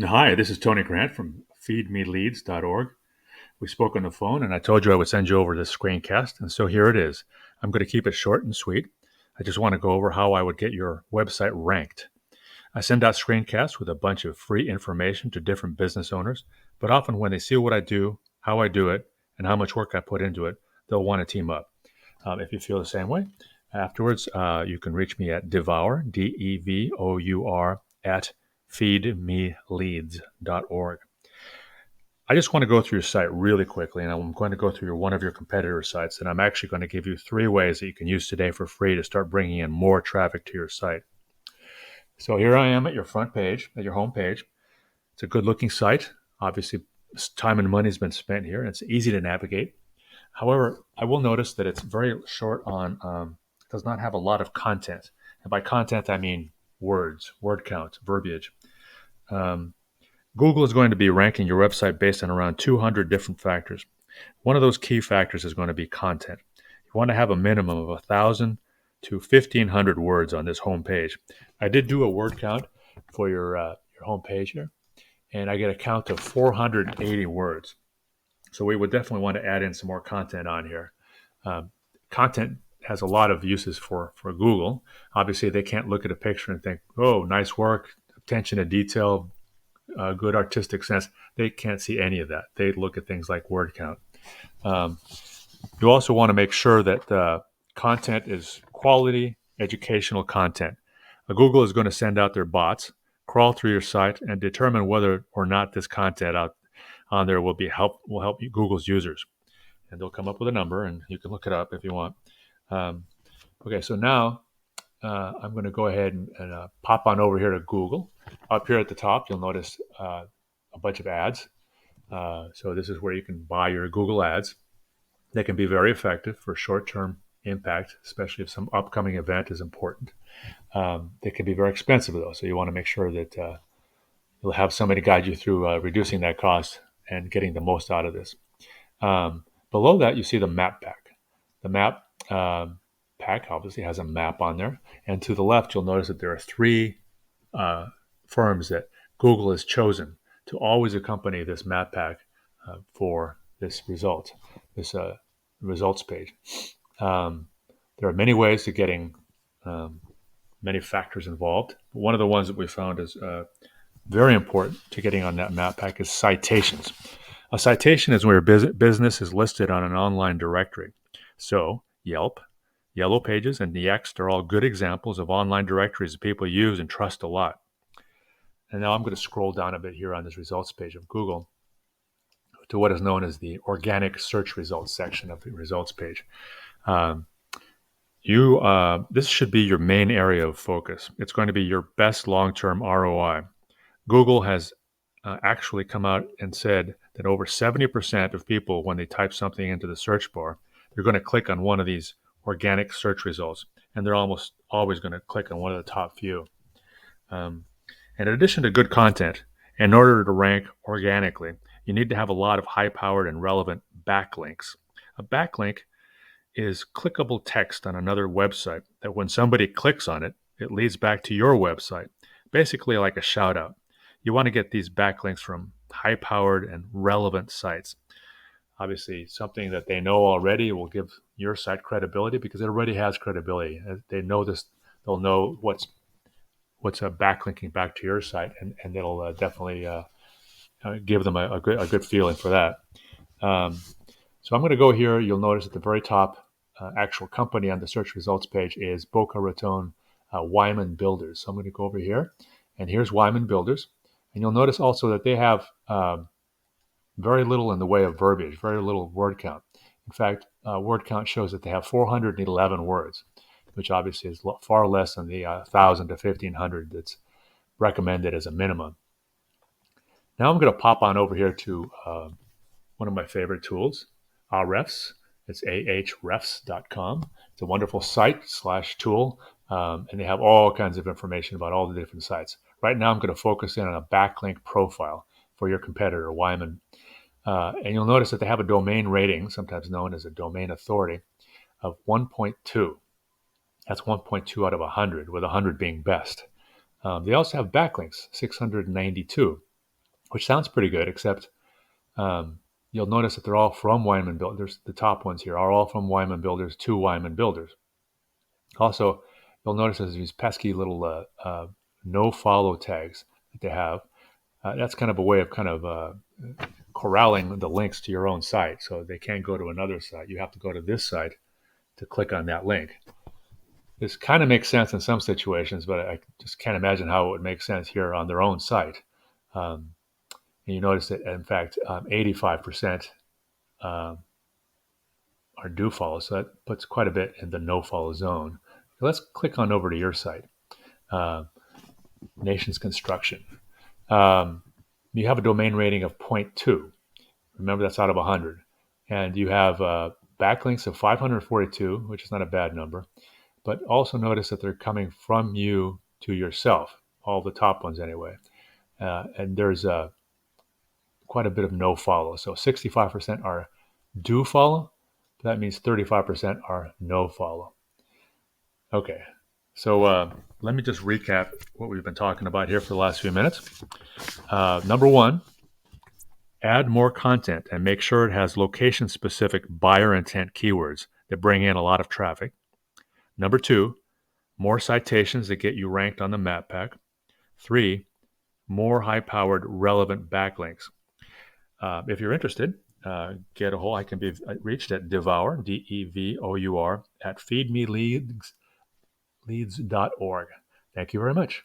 Hi, this is Tony Grant from feedmeleads.org. We spoke on the phone and I told you I would send you over this screencast, and so here it is. I'm going to keep it short and sweet. I just want to go over how I would get your website ranked. I send out screencasts with a bunch of free information to different business owners, but often when they see what I do, how I do it, and how much work I put into it, they'll want to team up. If you feel the same way, afterwards, you can reach me at Devour, Devour, at feedmeleads.org. I just want to go through your site really quickly, and I'm going to go through one of your competitor sites, and I'm actually going to give you 3 ways that you can use today for free to start bringing in more traffic to your site. So here I am at your front page, at your home page. It's a good-looking site. Obviously, time and money has been spent here, and it's easy to navigate. However, I will notice that it's very short on, does not have a lot of content. And by content, I mean words, word count, verbiage. Um, Google is going to be ranking your website based on around 200 different factors. One of those key factors is going to be content. You want to have a minimum of 1,000 to 1,500 words on this home page. I did do a word count for your home page here, and I get a count of 480 words. So we would definitely want to add in some more content on here. Um, Content has a lot of uses for Google. Obviously, they can't look at a picture and think, "Oh, nice work, attention to detail, good artistic sense." They can't see any of that. They look at things like word count. Um, you also want to make sure that the content is quality, educational content. Google is going to send out their bots, crawl through your site, and determine whether or not this content out on there will help Google's users. And they'll come up with a number, and you can look it up if you want. Um, okay, so now I'm going to go ahead and pop on over here to Google. Up here at the top, you'll notice a bunch of ads. So this is where you can buy your Google ads. They can be very effective for short-term impact, especially if some upcoming event is important. They can be very expensive, though, so you want to make sure that you'll have somebody guide you through reducing that cost and getting the most out of this. Below that, you see the map pack. The map pack obviously has a map on there. And to the left, you'll notice that there are 3 firms that Google has chosen to always accompany this map pack for this results page. There are many ways to getting many factors involved. But one of the ones that we found is very important to getting on that map pack is citations. A citation is where your business is listed on an online directory. So Yelp, Yellow Pages, and Yext are all good examples of online directories that people use and trust a lot. And now I'm going to scroll down a bit here on this results page of Google to what is known as the organic search results section of the results page. This should be your main area of focus. It's going to be your best long-term ROI. Google has actually come out and said that over 70% of people, when they type something into the search bar, they're going to click on one of these organic search results, and they're almost always going to click on one of the top few. And in addition to good content, in order to rank organically, you need to have a lot of high-powered and relevant backlinks. A backlink is clickable text on another website that when somebody clicks on it, it leads back to your website, basically like a shout out. You want to get these backlinks from high-powered and relevant sites. Obviously, something that they know already will give your site credibility because it already has credibility. They know this; they'll know what's backlinking back to your site, and it'll definitely give them a good feeling for that. So I'm going to go here. You'll notice at the very top, actual company on the search results page is Boca Raton Wyman Builders. So I'm going to go over here, and here's Wyman Builders. And you'll notice also that they have very little in the way of verbiage, very little word count. In fact, word count shows that they have 411 words, which obviously is far less than the 1,000 to 1,500 that's recommended as a minimum. Now I'm going to pop on over here to one of my favorite tools, Ahrefs. It's ahrefs.com. It's a wonderful site/tool, and they have all kinds of information about all the different sites. Right now, I'm going to focus in on a backlink profile for your competitor, Wyman. And you'll notice that they have a domain rating, sometimes known as a domain authority, of 1.2. That's 1.2 out of 100, with 100 being best. They also have backlinks, 692. which sounds pretty good, except you'll notice that they're all from Weinman Builders. The top ones here are all from Weinman Builders to Weinman Builders. Also, you'll notice there's these pesky little no follow tags that they have. That's kind of a way of kind of corralling the links to your own site, so they can't go to another site. You have to go to this site to click on that link. This kind of makes sense in some situations, but I just can't imagine how it would make sense here on their own site. And you notice that, in fact, 85% are do follow, so that puts quite a bit in the no follow zone. Let's click on over to your site, Nations Construction. You have a domain rating of 0.2. Remember, that's out of 100. And you have backlinks of 542, which is not a bad number. But also notice that they're coming from you to yourself, all the top ones anyway. And there's quite a bit of no follow. So 65% are do follow. That means 35% are no follow. Okay, so let me just recap what we've been talking about here for the last few minutes. Number one, add more content and make sure it has location-specific buyer intent keywords that bring in a lot of traffic. Number two, more citations that get you ranked on the map pack. 3, more high-powered relevant backlinks. If you're interested, get a hold. I can be reached at Devour, Devour, at feedmeleads.org. Thank you very much.